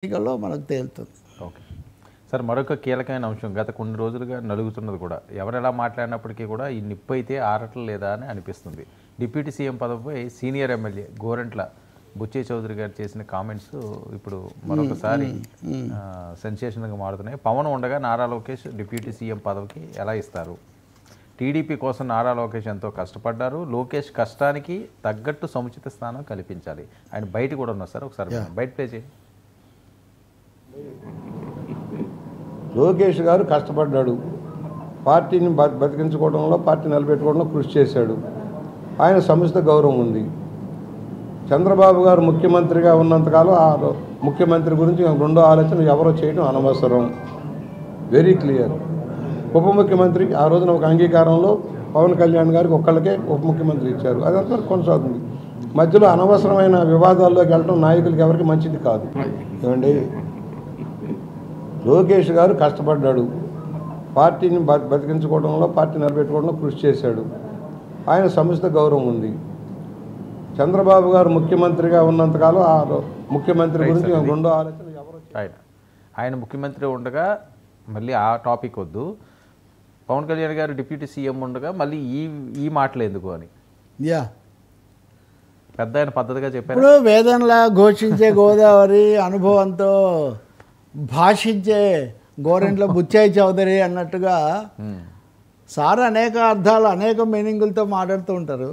ఎన్నికల్లో మనకు తేలుతుంది. ఓకే సార్, మరొక కీలకమైన అంశం గత కొన్ని రోజులుగా నలుగుతున్నది కూడా, ఎవరెలా మాట్లాడినప్పటికీ కూడా ఈ నిప్పు అయితే ఆరట్లేదా అని అనిపిస్తుంది. డిప్యూటీ సీఎం పదవిపై సీనియర్ ఎమ్మెల్యే గోరంట్ల బుచ్చయ్య చౌదరి గారు చేసిన కామెంట్స్ ఇప్పుడు మరొకసారి సెన్సేషన్గా మారుతున్నాయి. పవన్ ఉండగా నారా లోకేష్ డిప్యూటీ సీఎం పదవికి ఎలా ఇస్తారు? టీడీపీ కోసం నారా లోకేష్ ఎంతో కష్టపడ్డారు. లోకేష్ కష్టానికి తగ్గట్టు సముచిత స్థానం కల్పించాలి. ఆయన బయట కూడా ఉన్నారు సార్, ఒకసారి బయట ప్లే చేయండి. లోకేష్ గారు కష్టపడ్డాడు, పార్టీని బతికించుకోవడంలో, పార్టీ నిలబెట్టుకోవడంలో కృషి చేశాడు. ఆయన సముచిత గౌరవం ఉంది. చంద్రబాబు గారు ముఖ్యమంత్రిగా ఉన్నంతకాలం ఆ ముఖ్యమంత్రి గురించి రెండో ఆలోచన ఎవరో చేయడం అనవసరం. Very clear. ఉప ముఖ్యమంత్రి ఆ రోజున ఒక అంగీకారంలో పవన్ కళ్యాణ్ గారికి ఒక్కళ్ళకే ఉప ముఖ్యమంత్రి ఇచ్చారు. అది అంతవరకు కొనసాగుతుంది. మధ్యలో అనవసరమైన వివాదాల్లోకి వెళ్ళడం నాయకులకి ఎవరికి మంచిది కాదు. ఏమండి, లోకేష్ గారు కష్టపడ్డాడు, పార్టీని బతికించుకోవడంలో, పార్టీ నిలబెట్టుకోవడంలో కృషి చేశాడు. ఆయన సముచిత గౌరవం ఉంది. చంద్రబాబు గారు ముఖ్యమంత్రిగా ఉన్నంతకాలం ఆ ముఖ్యమంత్రి గురించి రెండో ఆలోచన ఎవరు ఆయన ముఖ్యమంత్రి ఉండగా మళ్ళీ ఆ టాపిక్ వద్దు, పవన్ కళ్యాణ్ గారు డిప్యూటీ సీఎం ఉండగా మళ్ళీ ఈ మాటలు ఎందుకు అని పెద్ద ఆయన పద్ధతిగా చెప్పారు. ఇప్పుడు వేదంలా ఘోషించే గోదావరి, అనుభవంతో భాషించే గోరెంట్ల బుచ్చయ్య చౌదరి అన్నట్టుగా సార్ అనేక అర్థాలు, అనేక మీనింగులతో మాట్లాడుతూ ఉంటారు.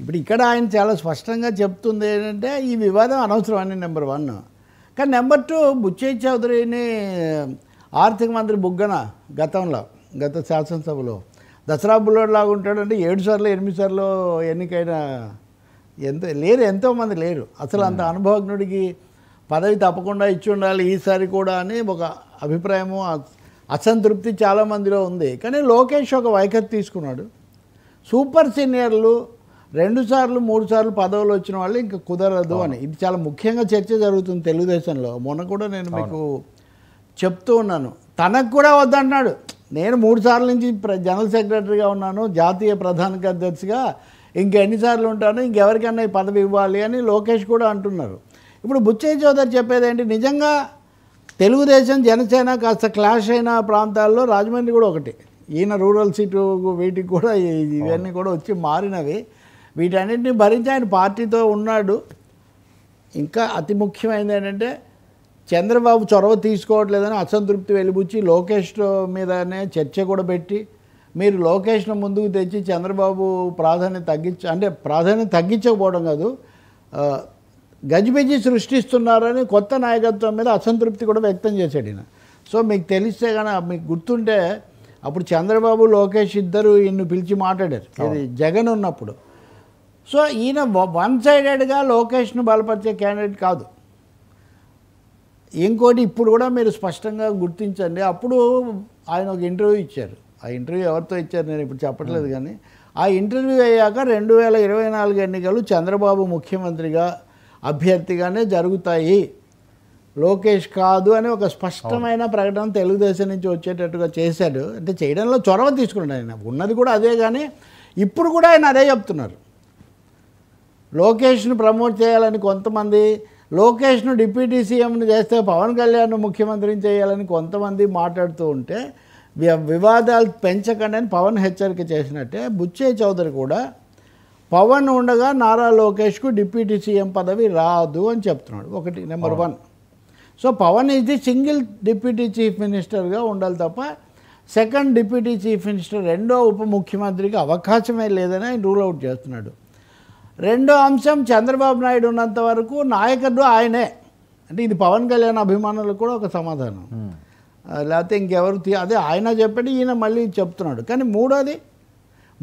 ఇప్పుడు ఇక్కడ ఆయన చాలా స్పష్టంగా చెప్తుంది ఏంటంటే ఈ వివాదం అనవసరం అని నెంబర్ 1. కానీ నెంబర్ 2, బుచ్చయ్య చౌదరిని ఆర్థిక మంత్రి బుగ్గన గత శాసనసభలో దసరా బుల్లోడ్ లాగా ఉంటాడంటే 7 సార్లు 8 సార్లు ఎన్నికైన ఎంతోమంది లేరు. అసలు అంత అనుభవజ్ఞుడికి పదవి తప్పకుండా ఇచ్చి ఉండాలి ఈసారి కూడా అని ఒక అభిప్రాయము, అసంతృప్తి చాలామందిలో ఉంది. కానీ లోకేష్ ఒక వైఖరి తీసుకున్నాడు. సూపర్ సీనియర్లు 2 సార్లు 3 సార్లు పదవులు వచ్చిన వాళ్ళు ఇంకా కుదరదు అని. ఇది చాలా ముఖ్యంగా చర్చ జరుగుతుంది తెలుగుదేశంలో. మొన్న కూడా నేను మీకు చెప్తూ ఉన్నాను, తనకు కూడా వద్దంటున్నాడు. నేను 3 సార్లు నుంచి జనరల్ సెక్రటరీగా ఉన్నాను, జాతీయ ప్రధాన కార్యదర్శిగా ఇంకెన్నిసార్లు ఉంటాను, ఇంకెవరికన్నా ఈ పదవి ఇవ్వాలి అని లోకేష్ కూడా అంటున్నారు. ఇప్పుడు బుచ్చయ్య చౌదరి చెప్పేది ఏంటి, నిజంగా తెలుగుదేశం జనసేన కాస్త క్లాష్ అయిన ప్రాంతాల్లో రాజమండ్రి కూడా ఒకటి. ఈయన రూరల్ సీటు వీటికి కూడా ఇవన్నీ కూడా వచ్చి మారినవి. వీటన్నింటినీ భరించి ఆయన పార్టీతో ఉన్నాడు. ఇంకా అతి ముఖ్యమైనది ఏంటంటే చంద్రబాబు చొరవ తీసుకోవట్లేదని అసంతృప్తి వెలిబుచ్చి లోకేష్ మీదనే చర్చ కూడా పెట్టి మీరు లోకేష్ను ముందుకు తెచ్చి చంద్రబాబు ప్రాధాన్యత తగ్గించకపోవడం కాదు, గజిబిజి సృష్టిస్తున్నారని కొత్త నాయకత్వం మీద అసంతృప్తి కూడా వ్యక్తం చేశాడు ఈయన. సో మీకు తెలిస్తే కానీ మీకు గుర్తుంటే అప్పుడు చంద్రబాబు లోకేష్ ఇద్దరు ఈయన్ని పిలిచి మాట్లాడారు, ఇది జగన్ ఉన్నప్పుడు. సో ఈయన 1 సైడెడ్గా లోకేష్ను బలపరిచే క్యాండిడేట్ కాదు. ఇంకోటి ఇప్పుడు కూడా మీరు స్పష్టంగా గుర్తించండి, అప్పుడు ఆయన ఒక ఇంటర్వ్యూ ఇచ్చారు. ఆ ఇంటర్వ్యూ ఎవరితో ఇచ్చారు నేను ఇప్పుడు చెప్పట్లేదు, కానీ ఆ ఇంటర్వ్యూ అయ్యాక 2024 ఎన్నికలు చంద్రబాబు ముఖ్యమంత్రిగా అభ్యర్థిగానే జరుగుతాయి, లోకేష్ కాదు అని ఒక స్పష్టమైన ప్రకటన తెలుగుదేశం నుంచి వచ్చేటట్టుగా చేశాడు. అంటే చేయడంలో చొరవ తీసుకున్నాడు ఆయన, ఉన్నది కూడా అదే. కానీ ఇప్పుడు కూడా ఆయన అదే చెప్తున్నారు, లోకేష్ను ప్రమోట్ చేయాలని కొంతమంది, లోకేష్ను డిప్యూటీ సీఎంని చేస్తే పవన్ కళ్యాణ్ను ముఖ్యమంత్రిని చేయాలని కొంతమంది మాట్లాడుతూ ఉంటే వివాదాలు పెంచకండి అని పవన్ హెచ్చరిక చేసినట్టే బుచ్చయ్య చౌదరి కూడా పవన్ ఉండగా నారా లోకేష్కు డిప్యూటీ సీఎం పదవి రాదు అని చెప్తున్నాడు. ఒకటి number 1. So Pavan is the single deputy chief మినిస్టర్గా ఉండాలి తప్ప సెకండ్ డిప్యూటీ చీఫ్ మినిస్టర్, రెండో ఉప ముఖ్యమంత్రికి అవకాశమే లేదని ఆయన రూల్ అవుట్ చేస్తున్నాడు. రెండో అంశం, చంద్రబాబు నాయుడు ఉన్నంత వరకు నాయకుడు ఆయనే. అంటే ఇది పవన్ కళ్యాణ్ అభిమానులకు కూడా ఒక సమాధానం. లేకపోతే ఇంకెవరు అదే ఆయన చెప్పండి, ఈయన మళ్ళీ చెప్తున్నాడు. కానీ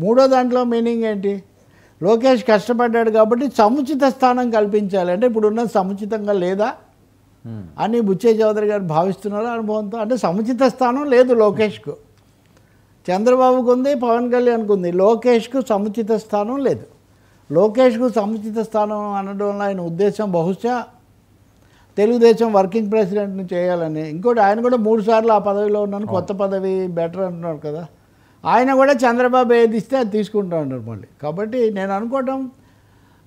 మూడో దాంట్లో మీనింగ్ ఏంటి, లోకేష్ కష్టపడ్డాడు కాబట్టి సముచిత స్థానం కల్పించాలి. అంటే ఇప్పుడు ఉన్నది సముచితంగా లేదా అని బుచ్చయ్య చౌదరి గారు భావిస్తున్నారు అనుభవంతో. అంటే సముచిత స్థానం లేదు లోకేష్కు. చంద్రబాబుకు ఉంది, పవన్ కళ్యాణ్కు ఉంది, లోకేష్కు సముచిత స్థానం లేదు. లోకేష్కు సముచిత స్థానం అనడం వల్ల ఆయన ఉద్దేశం బహుశా తెలుగుదేశం వర్కింగ్ ప్రెసిడెంట్ని చేయాలని. ఇంకోటి, ఆయన కూడా 3 సార్లు ఆ పదవిలో ఉన్నాను, కొత్త పదవి బెటర్ అంటున్నారు కదా. ఆయన కూడా చంద్రబాబు ఏది ఇస్తే అది తీసుకుంటా ఉంటారు మళ్ళీ. కాబట్టి నేను అనుకోవటం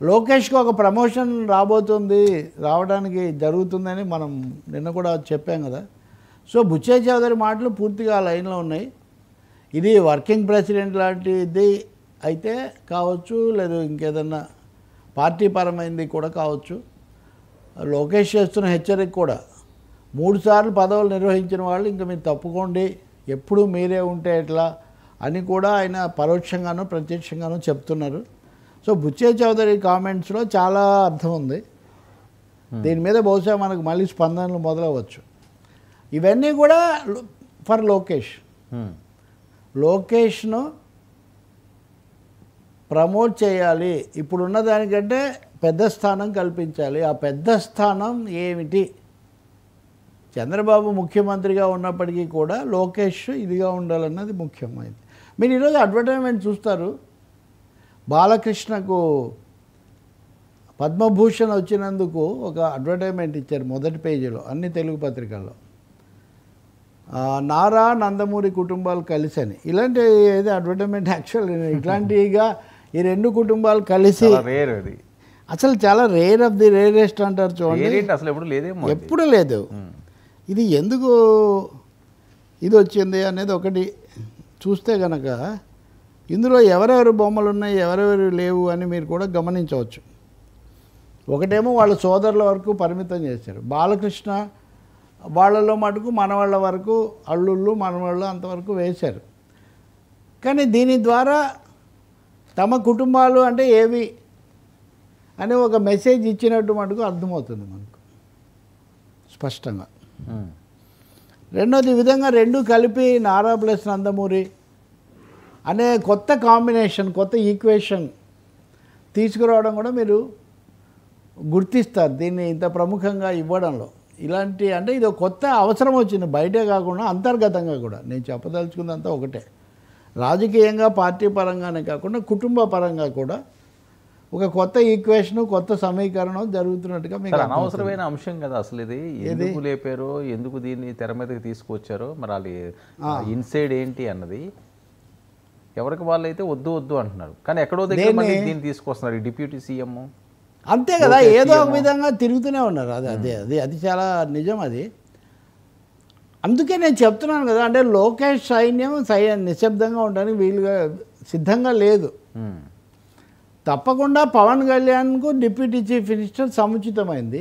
లోకేష్కి ఒక ప్రమోషన్ రాబోతుంది, రావడానికి జరుగుతుందని మనం నిన్న కూడా చెప్పాం కదా. సో బుచ్చయ్య చౌదరి మాటలు పూర్తిగా ఆ లైన్లో ఉన్నాయి. ఇది వర్కింగ్ ప్రెసిడెంట్ లాంటిది అయితే కావచ్చు, లేదు ఇంకేదన్నా పార్టీ పరమైంది కూడా కావచ్చు. లోకేష్ చేస్తున్న హెచ్చరిక కూడా 3 సార్లు పదవులు నిర్వహించిన వాళ్ళు ఇంకా మీరు తప్పుకోండి, ఎప్పుడు మీరే ఉంటే ఎట్లా అని కూడా ఆయన పరోక్షంగానూ ప్రత్యక్షంగానూ చెప్తున్నారు. సో బుచ్చయ్య చౌదరి కామెంట్స్లో చాలా అర్థం ఉంది. దీని మీద బహుశా మనకు మళ్ళీ స్పందనలు మొదలవచ్చు. ఇవన్నీ కూడా ఫర్ లోకేష్ను ప్రమోట్ చేయాలి, ఇప్పుడున్న దానికంటే పెద్ద స్థానం కల్పించాలి. ఆ పెద్ద స్థానం ఏమిటి? చంద్రబాబు ముఖ్యమంత్రిగా ఉన్నప్పటికీ కూడా లోకేష్ ఇదిగా ఉండాలన్నది ముఖ్యమైనది. మీరు ఈరోజు అడ్వర్టైజ్మెంట్ చూస్తారు, బాలకృష్ణకు పద్మభూషణ్ వచ్చినందుకు ఒక అడ్వర్టైజ్మెంట్ ఇచ్చారు మొదటి పేజీలో అన్ని తెలుగు పత్రికల్లో. నారా నందమూరి కుటుంబాలు కలిసి అని. ఇలాంటి ఏదో అడ్వర్టైజ్మెంట్ యాక్చువల్ ఇట్లాంటిగా ఈ 2 కుటుంబాలు కలిసి అసలు చాలా రేర్ ఆఫ్ ది రేరెస్ట్ అంటారు చూడండి. అసలు ఎప్పుడు లేదు. ఇది ఎందుకు ఇది వచ్చింది అనేది ఒకటి చూస్తే కనుక ఇందులో ఎవరెవరు బొమ్మలు ఉన్నాయి, ఎవరెవరు లేవు అని మీరు కూడా గమనించవచ్చు. ఒకటేమో వాళ్ళ సోదరుల వరకు పరిమితం చేశారు. బాలకృష్ణ వాళ్ళలో మటుకు మనవాళ్ళ వరకు అల్లుళ్ళు మనవాళ్ళు అంతవరకు వేశారు. కానీ దీని ద్వారా తమ కుటుంబాలు అంటే ఏవి అని ఒక మెసేజ్ ఇచ్చినట్టు మటుకు అర్థమవుతుంది మనకు స్పష్టంగా. రెండోది ఈ విధంగా 2 కలిపి నారా ప్లస్ నందమూరి అనే కొత్త కాంబినేషన్, కొత్త ఈక్వేషన్ తీసుకురావడం కూడా మీరు గుర్తిస్తారు దీన్ని ఇంత ప్రముఖంగా ఇవ్వడంలో. ఇలాంటి అంటే ఇది ఒక కొత్త అవసరం వచ్చింది, బయటే కాకుండా అంతర్గతంగా కూడా. నేను చెప్పదలుచుకుందంతా ఒకటే, రాజకీయంగా పార్టీ పరంగానే కాకుండా కుటుంబ పరంగా కూడా ఒక కొత్త ఈక్వేషన్, కొత్త సమీకరణం జరుగుతున్నట్టుగా మీకు అనవసరమైన అంశం కదా అసలు ఇది. ఎందుకు లేపారో, ఎందుకు దీన్ని తెర మీదకి తీసుకొచ్చారో, మరి వాళ్ళు ఇన్సైడ్ ఏంటి అన్నది ఎవరికి వాళ్ళు అయితే వద్దు వద్దు అంటున్నారు. కానీ ఎక్కడో దగ్గర దీన్ని తీసుకొస్తున్నారు డిప్యూటీ సీఎం. అంతే కదా, ఏదో ఒక విధంగా తిరుగుతూనే ఉన్నారు. అది చాలా నిజం. అది అందుకే నేను చెప్తున్నాను కదా, అంటే లోకేష్ సైన్యం నిశ్శబ్దంగా ఉండడానికి వీలుగా సిద్ధంగా లేదు. తప్పకుండా పవన్ కళ్యాణ్కు డిప్యూటీ చీఫ్ మినిస్టర్ సముచితమైంది,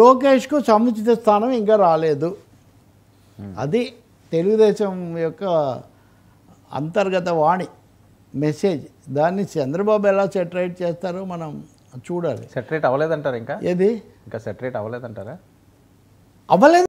లోకేష్కు సముచిత స్థానం ఇంకా రాలేదు. అది తెలుగుదేశం యొక్క అంతర్గత వాణి మెసేజ్. దాన్ని చంద్రబాబు ఎలా సెటరేట్ చేస్తారో మనం చూడాలి. సెటరేట్ అవ్వలేదంటారా? ఇంకా ఏది ఇంకా సెటరేట్ అవ్వలేదంటారా? అవ్వలేదు.